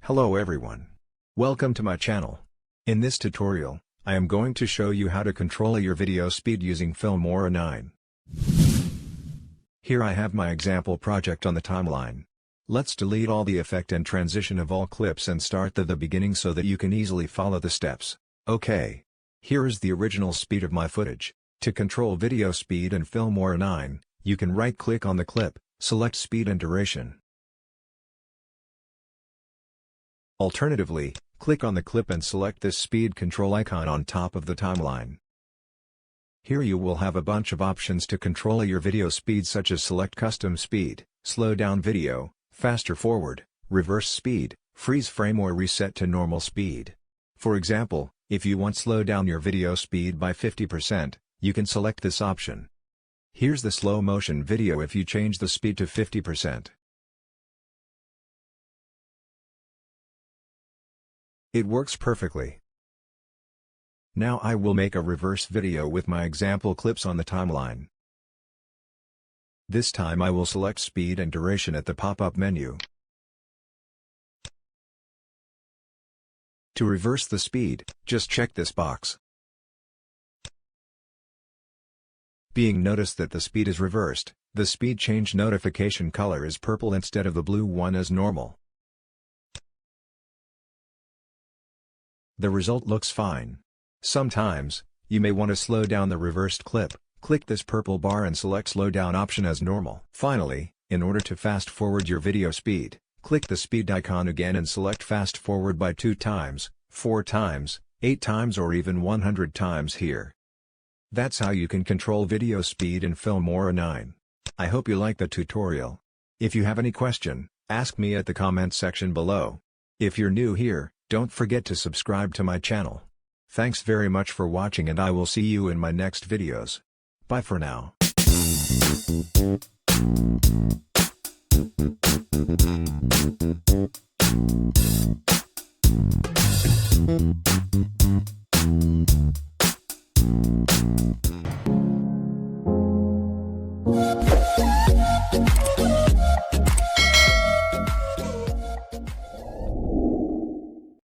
Hello everyone. Welcome to my channel. In this tutorial, I am going to show you how to control your video speed using Filmora 9. Here I have my example project on the timeline. Let's delete all the effect and transition of all clips and start at the beginning so that you can easily follow the steps. Okay. Here is the original speed of my footage. To control video speed in Filmora 9, you can right-click on the clip, select speed and duration. Alternatively, click on the clip and select this speed control icon on top of the timeline. Here you will have a bunch of options to control your video speed, such as select custom speed, slow down video, faster forward, reverse speed, freeze frame or reset to normal speed. For example, if you want slow down your video speed by 50%, you can select this option. Here's the slow motion video if you change the speed to 50%. It works perfectly. Now I will make a reverse video with my example clips on the timeline. This time I will select speed and duration at the pop-up menu. To reverse the speed, just check this box. Being noticed that the speed is reversed, the speed change notification color is purple instead of the blue one as normal. The result looks fine. Sometimes, you may want to slow down the reversed clip. Click this purple bar and select slow down option as normal. Finally, in order to fast forward your video speed, click the speed icon again and select fast forward by 2 times, 4 times, 8 times or even 100 times here. That's how you can control video speed in Filmora 9. I hope you like the tutorial. If you have any question, ask me at the comment section below. If you're new here, don't forget to subscribe to my channel. Thanks very much for watching and I will see you in my next videos. Bye for now.